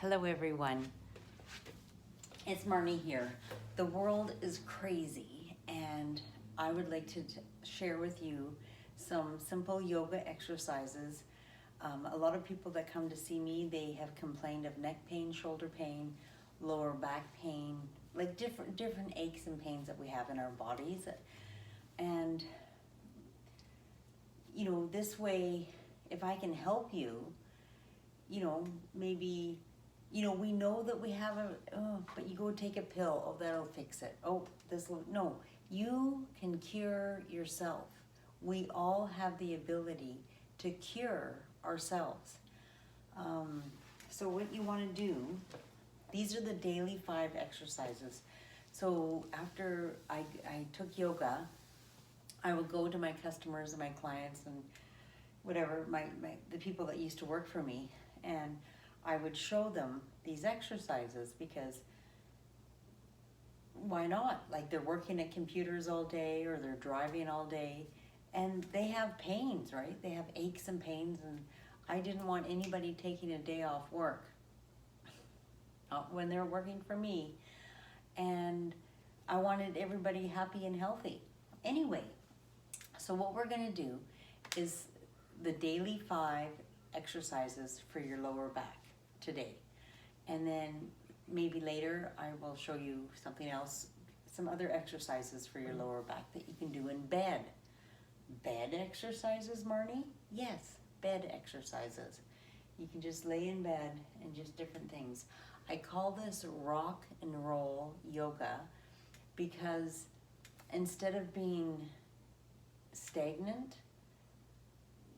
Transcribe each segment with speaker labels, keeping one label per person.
Speaker 1: Hello everyone, it's Marnie here. The world is crazy and I would like to share with you some simple yoga exercises. A lot of people that come to see me, they have complained of neck pain, shoulder pain, lower back pain, like different aches and pains that we have in our bodies. And this way, if I can help you, maybe we know that we have but you go take a pill, oh, that'll fix it. Oh, no, you can cure yourself. We all have the ability to cure ourselves. So what you want to do, these are the daily 5 exercises. So after I took yoga, I would go to my customers and my clients and whatever, the people that used to work for me, and I would show them these exercises because why not? Like, they're working at computers all day or they're driving all day and they have pains, right? They have aches and pains, and I didn't want anybody taking a day off work when they're working for me, and I wanted everybody happy and healthy. Anyway, so what we're going to do is the daily 5 exercises for your lower back today. And then maybe later I will show you something else, some other exercises for your lower back that you can do in bed. Bed exercises, Marnie? Yes, bed exercises. You can just lay in bed and just different things. I call this rock and roll yoga because instead of being stagnant,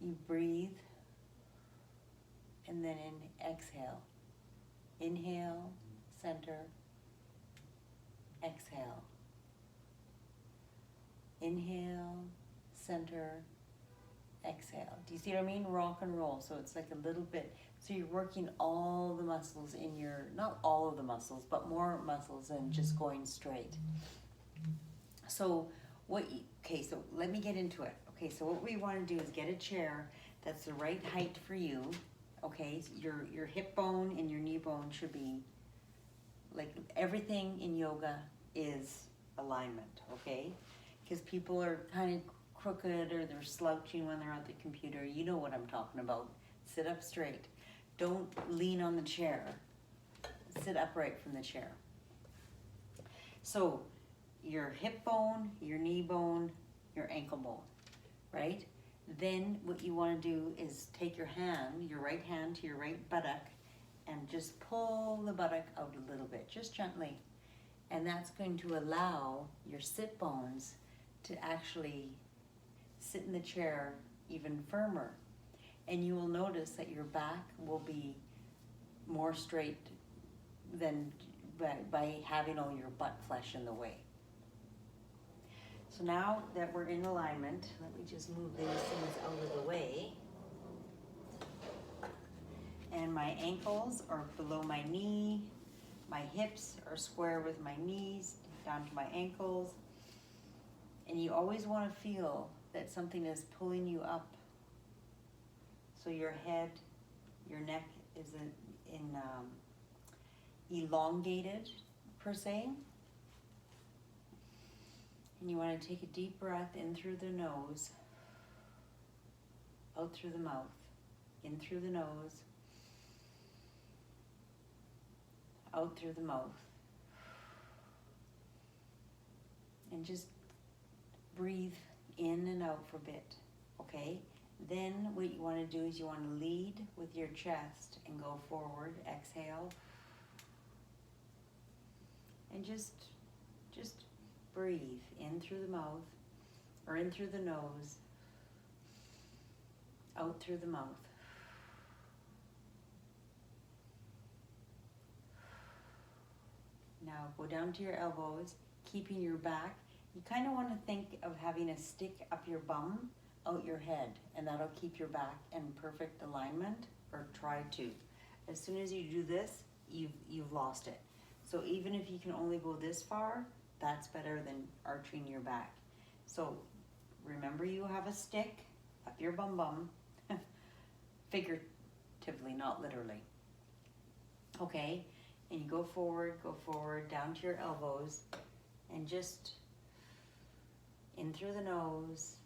Speaker 1: you breathe and then exhale. Inhale, center, exhale. Inhale, center, exhale. Do you see what I mean? Rock and roll. So it's like a little bit, so you're working all the muscles in your, not all of the muscles, but more muscles than just going straight. So so let me get into it. Okay, so what we want to do is get a chair that's the right height for you. Okay, so your hip bone and your knee bone should be, like, everything in yoga is alignment, okay? Because people are kind of crooked or they're slouching when they're at the computer. You know what I'm talking about. Sit up straight. Don't lean on the chair. Sit upright from the chair. So your hip bone, your knee bone, your ankle bone, right? Then what you want to do is take your right hand to your right buttock and just pull the buttock out a little bit, just gently. And that's going to allow your sit bones to actually sit in the chair even firmer. And you will notice that your back will be more straight than by having all your butt flesh in the way. So now that we're in alignment, let me just move these things out of the way. And my ankles are below my knee. My hips are square with my knees down to my ankles. And you always want to feel that something is pulling you up. So your head, your neck is elongated, per se. And you want to take a deep breath in through the nose, out through the mouth, in through the nose, out through the mouth. And just breathe in and out for a bit, okay? Then what you want to do is you want to lead with your chest and go forward, exhale. And just breathe in through the mouth, or in through the nose, out through the mouth. Now go down to your elbows, keeping your back. You kind of want to think of having a stick up your bum, out your head, and that'll keep your back in perfect alignment, or try to. As soon as you do this, you've lost it. So even if you can only go this far, that's better than arching your back. So remember, you have a stick up your bum, figuratively, not literally. Okay, and you go forward, down to your elbows, and just in through the nose,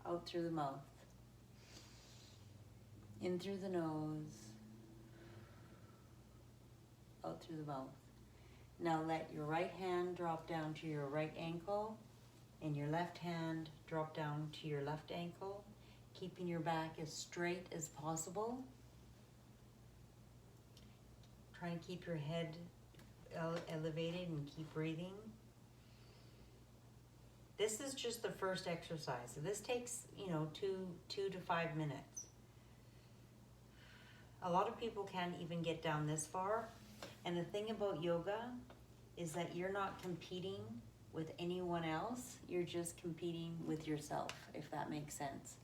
Speaker 1: out through the mouth. In through the nose, out through the mouth. Now let your right hand drop down to your right ankle, and your left hand drop down to your left ankle, keeping your back as straight as possible. Try and keep your head elevated and keep breathing. This is just the first exercise. So this takes, 2 to 5 minutes. A lot of people can't even get down this far. And the thing about yoga is that you're not competing with anyone else. You're just competing with yourself, if that makes sense.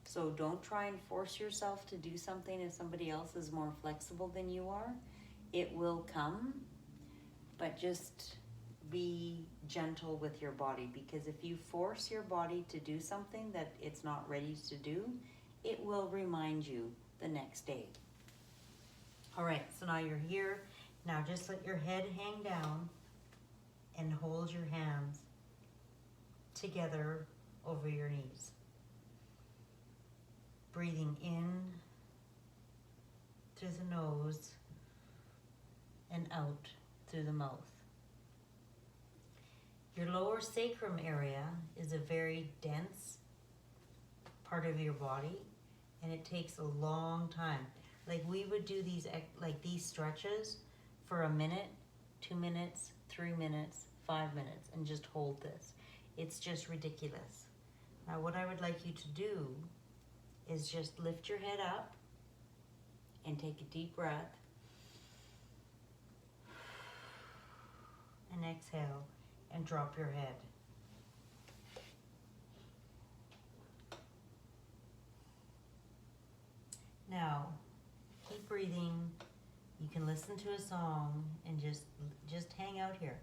Speaker 1: So don't try and force yourself to do something if somebody else is more flexible than you are. It will come, but just be gentle with your body, because if you force your body to do something that it's not ready to do, it will remind you the next day. All right, so now you're here. Now just let your head hang down and hold your hands together over your knees. Breathing in through the nose and out through the mouth. Your lower sacrum area is a very dense part of your body, and it takes a long time. Like we would do these stretches for a minute, 2 minutes, 3 minutes, 5 minutes, and just hold this. It's just ridiculous. Now what I would like you to do is just lift your head up and take a deep breath. And exhale and drop your head. Now, keep breathing. You can listen to a song and just hang out here.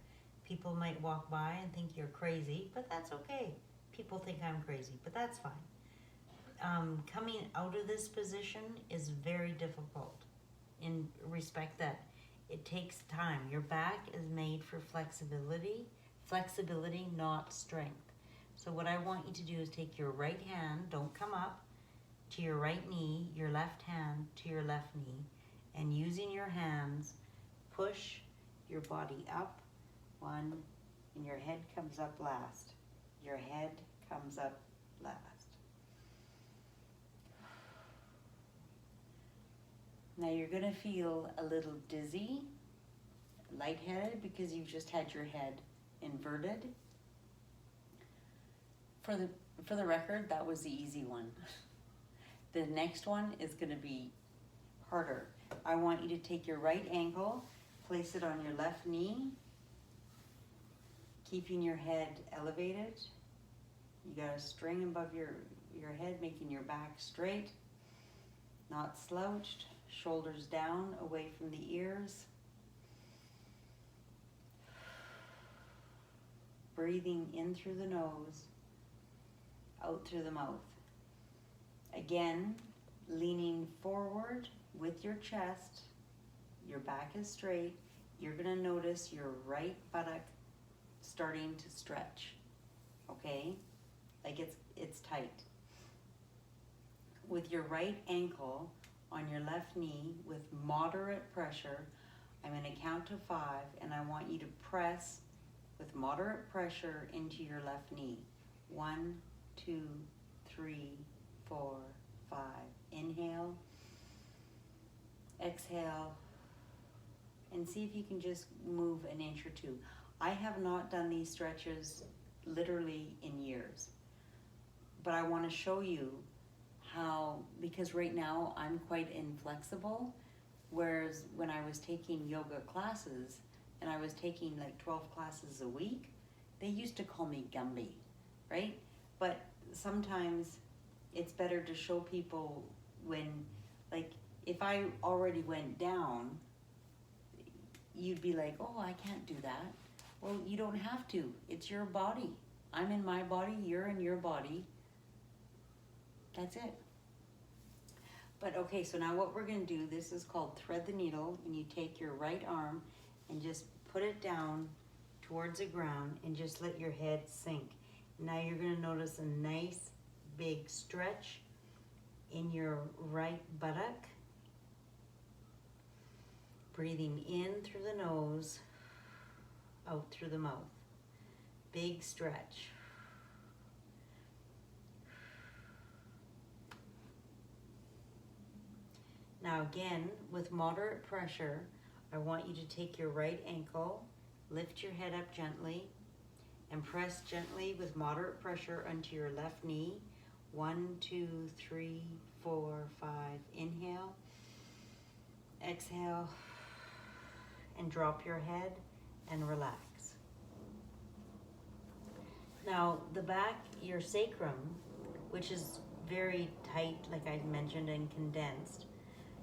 Speaker 1: People might walk by and think you're crazy, but that's okay. People think I'm crazy, but that's fine. Coming out of this position is very difficult in respect that it takes time. Your back is made for flexibility, not strength. So what I want you to do is take your right hand, don't come up, to your right knee, your left hand to your left knee, and using your hands, push your body up, one, and your head comes up last. Your head comes up last. Now you're gonna feel a little dizzy, lightheaded, because you've just had your head inverted. For the record, that was the easy one. The next one is gonna be harder. I want you to take your right ankle, place it on your left knee, keeping your head elevated. You got a string above your head, making your back straight, not slouched. Shoulders down, away from the ears. Breathing in through the nose, out through the mouth. Again, leaning forward with your chest. Your back is straight. You're going to notice your right buttock starting to stretch. Okay? Like it's tight. With your right ankle on your left knee with moderate pressure, I'm going to count to 5, and I want you to press with moderate pressure into your left knee. 1, 2, 3, 4, 5. Inhale, exhale, and see if you can just move an inch or two. I have not done these stretches literally in years, but I want to show you how, because right now I'm quite inflexible, whereas when I was taking yoga classes, and I was taking like 12 classes a week, they used to call me Gumby, right? But sometimes it's better to show people when, like, if I already went down, you'd be like, oh, I can't do that. Well, you don't have to. It's your body. I'm in my body, you're in your body. That's it. But okay, so now what we're gonna do, this is called thread the needle, and you take your right arm and just put it down towards the ground and just let your head sink. Now you're gonna notice a nice big stretch in your right buttock. Breathing in through the nose, out through the mouth. Big stretch. Now again, with moderate pressure, I want you to take your right ankle, lift your head up gently, and press gently with moderate pressure onto your left knee. 1, 2, 3, 4, 5. Inhale. Exhale. And drop your head and relax. Now the back, your sacrum, which is very tight, like I mentioned, and condensed,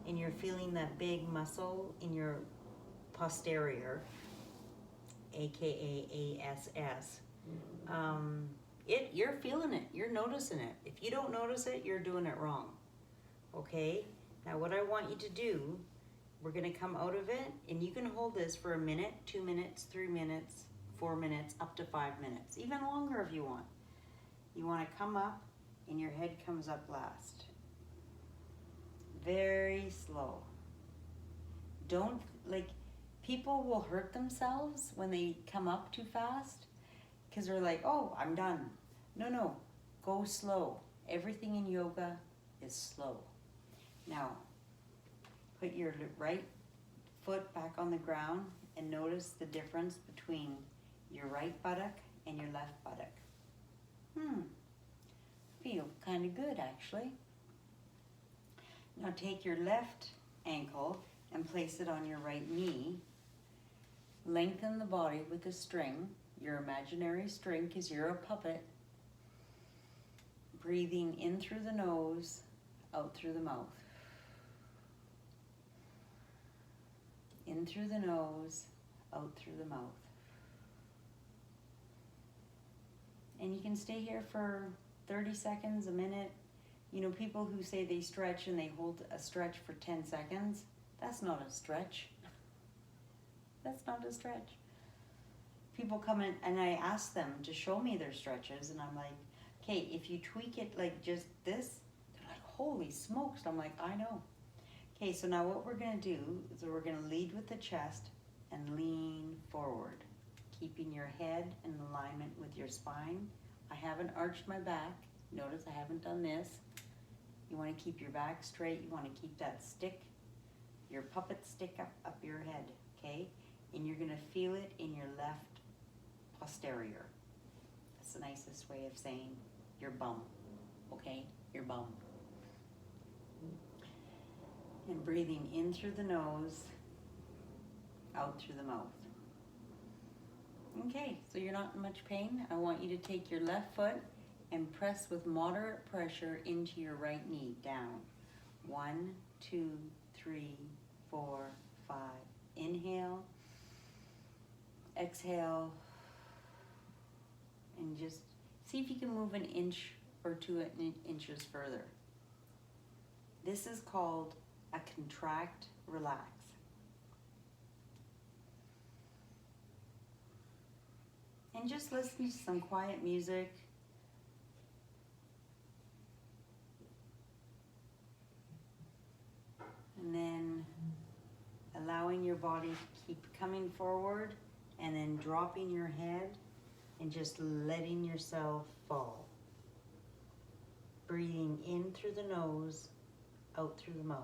Speaker 1: and you're feeling that big muscle in your posterior, aka ASS. You're feeling it, you're noticing it. If you don't notice it, you're doing it wrong. Okay? Now what I want you to do, we're gonna come out of it, and you can hold this for 1 minute, 2 minutes, 3 minutes, 4 minutes, up to 5 minutes, even longer if you want. You wanna come up, and your head comes up last. Very slow. Don't, like, people will hurt themselves when they come up too fast because they're like, oh, I'm done. No, go slow. Everything in yoga is slow. Now, put your right foot back on the ground and notice the difference between your right buttock and your left buttock. Feel kind of good, actually. Now take your left ankle and place it on your right knee. Lengthen the body with a string, your imaginary string, because you're a puppet. Breathing in through the nose, out through the mouth. In through the nose, out through the mouth. And you can stay here for 30 seconds, a minute. You know, people who say they stretch and they hold a stretch for 10 seconds, that's not a stretch. That's not a stretch. People come in and I ask them to show me their stretches, and I'm like, okay, if you tweak it like just this, they're like, holy smokes. I'm like, I know. Okay, so now what we're gonna do is we're gonna lead with the chest and lean forward, keeping your head in alignment with your spine. I haven't arched my back. Notice I haven't done this. You want to keep your back straight. You want to keep that stick, your puppet stick up your head, okay? And you're going to feel it in your left posterior. That's the nicest way of saying your bum, okay? Your bum. And breathing in through the nose, out through the mouth. Okay, so you're not in much pain. I want you to take your left foot and press with moderate pressure into your right knee, down. 1, 2, 3, 4, 5. Inhale, exhale, and just see if you can move an inch or 2 inches further. This is called a contract, relax. And just listen to some quiet music. And then allowing your body to keep coming forward and then dropping your head and just letting yourself fall. Breathing in through the nose, out through the mouth.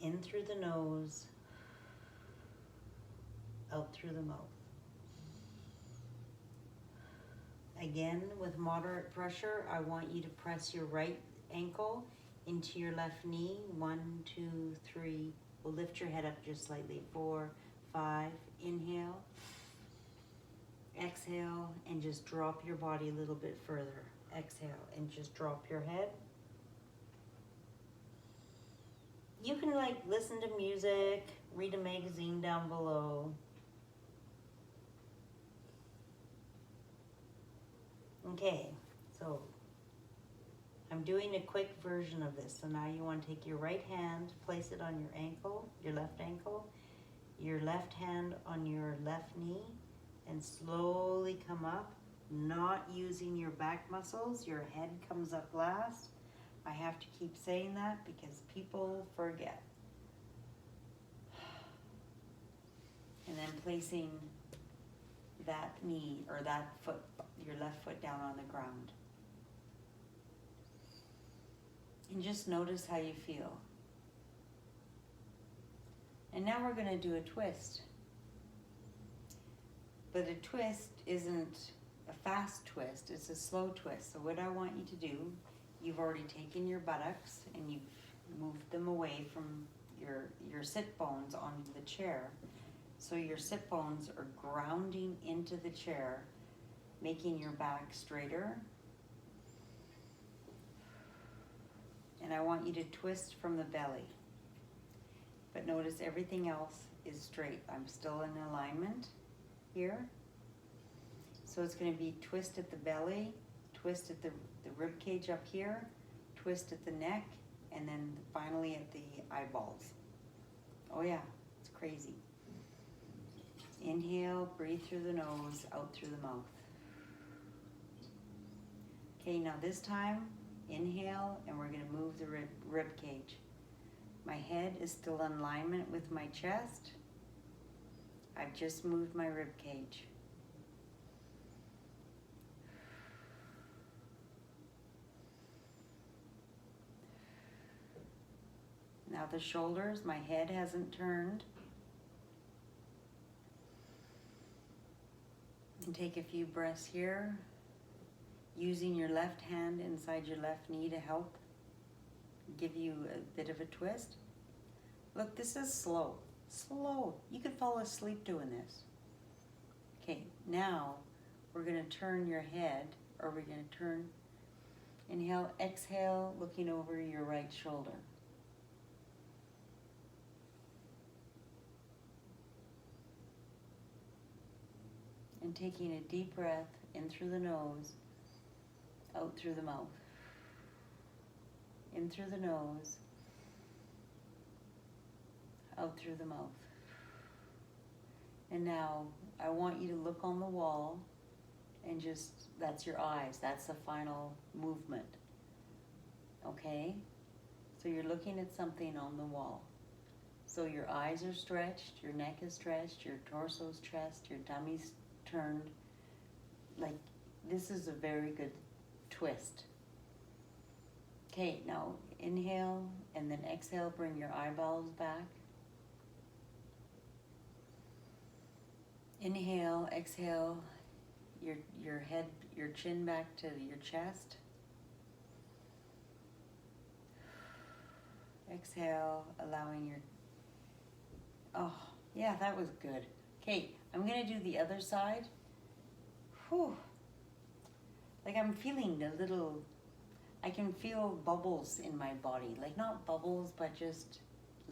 Speaker 1: In through the nose, out through the mouth. Again, with moderate pressure, I want you to press your right ankle into your left knee. 1, 2, 3. We'll lift your head up just slightly. 4, 5. Inhale. Exhale, and just drop your body a little bit further. Exhale, and just drop your head. You can listen to music, read a magazine down below. Okay, so I'm doing a quick version of this. So now you want to take your right hand, place it on your ankle, your left ankle, your left hand on your left knee, and slowly come up, not using your back muscles. Your head comes up last. I have to keep saying that because people forget. And then placing that knee or that foot, your left foot down on the ground. And just notice how you feel. And now we're going to do a twist. But a twist isn't a fast twist, it's a slow twist. So what I want you to do, you've already taken your buttocks and you've moved them away from your sit bones onto the chair. So your sit bones are grounding into the chair, making your back straighter. And I want you to twist from the belly. But notice everything else is straight. I'm still in alignment here. So it's going to be twist at the belly, twist at the rib cage up here, twist at the neck, and then finally at the eyeballs. Oh yeah, it's crazy. Inhale, breathe through the nose, out through the mouth. Okay, now this time, inhale, and we're going to move the rib cage. My head is still in alignment with my chest. I've just moved my rib cage. Now the shoulders, my head hasn't turned. And take a few breaths here, using your left hand inside your left knee to help give you a bit of a twist. Look, this is slow. Slow. You could fall asleep doing this. Okay, now we're going to turn your head, or we're going to turn, inhale, exhale, looking over your right shoulder. And taking a deep breath in through the nose, out through the mouth. In through the nose, out through the mouth. And now I want you to look on the wall and just, that's your eyes. That's the final movement. Okay? So you're looking at something on the wall. So your eyes are stretched, your neck is stretched, your torso's stretched, your tummy's turned. Like, this is a very good twist. Okay, now inhale and then exhale, bring your eyeballs back. Inhale, exhale, your head, your chin back to your chest. Exhale, allowing your, oh, yeah, that was good. Okay, I'm gonna do the other side. Whew. Like I'm feeling a little, I can feel bubbles in my body. Like not bubbles, but just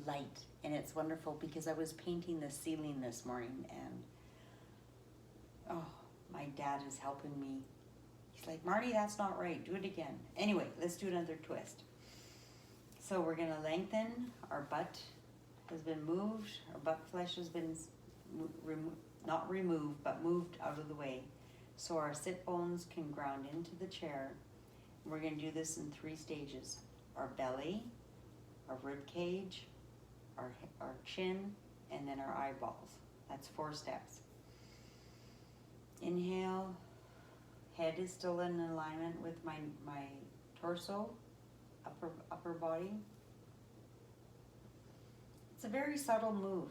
Speaker 1: light. And it's wonderful because I was painting the ceiling this morning and oh, my dad is helping me. He's like, Marty, that's not right. Do it again. Anyway, let's do another twist. So we're gonna lengthen. Our butt has been moved. Our butt flesh has been not removed, but moved out of the way. So our sit bones can ground into the chair. We're gonna do this in 3 stages. Our belly, our rib cage, our chin, and then our eyeballs. That's 4 steps. Inhale, head is still in alignment with my torso, upper body. It's a very subtle move.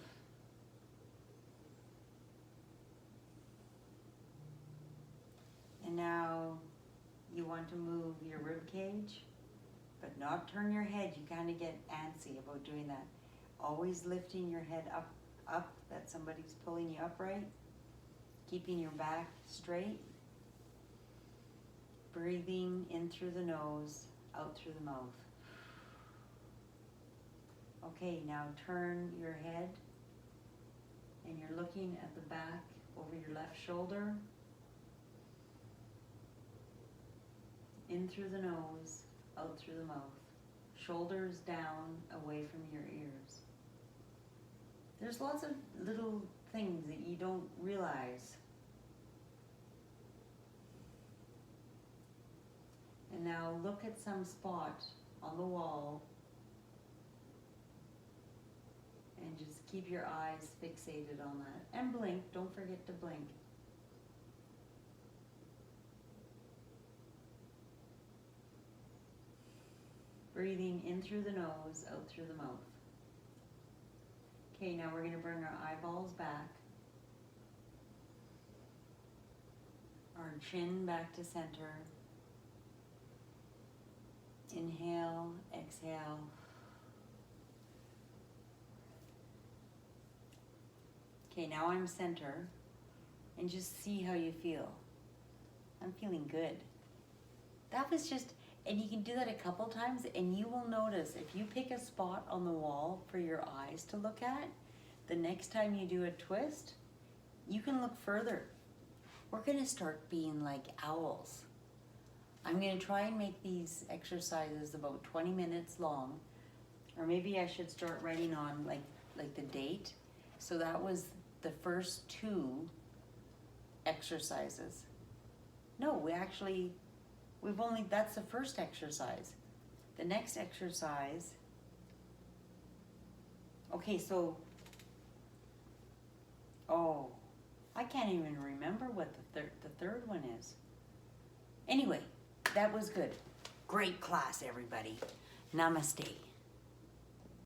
Speaker 1: And now you want to move your rib cage, but not turn your head. You kind of get antsy about doing that. Always lifting your head up, that somebody's pulling you upright. Keeping your back straight. Breathing in through the nose, out through the mouth. Okay, now turn your head and you're looking at the back over your left shoulder. In through the nose, out through the mouth. Shoulders down, away from your ears. There's lots of little things that you don't realize. And now look at some spot on the wall and just keep your eyes fixated on that. And blink, don't forget to blink. Breathing in through the nose, out through the mouth. Okay, now we're going to bring our eyeballs back. Our chin back to center. Inhale, exhale. Okay, now I'm center. And just see how you feel. I'm feeling good. That was just... And you can do that a couple times and you will notice if you pick a spot on the wall for your eyes to look at, the next time you do a twist, you can look further. We're gonna start being like owls. I'm gonna try and make these exercises about 20 minutes long, or maybe I should start writing on like the date. So that was the first 2 exercises. No, that's the first exercise. The next exercise, okay, so, I can't even remember what the third one is. Anyway, that was good. Great class, everybody. Namaste.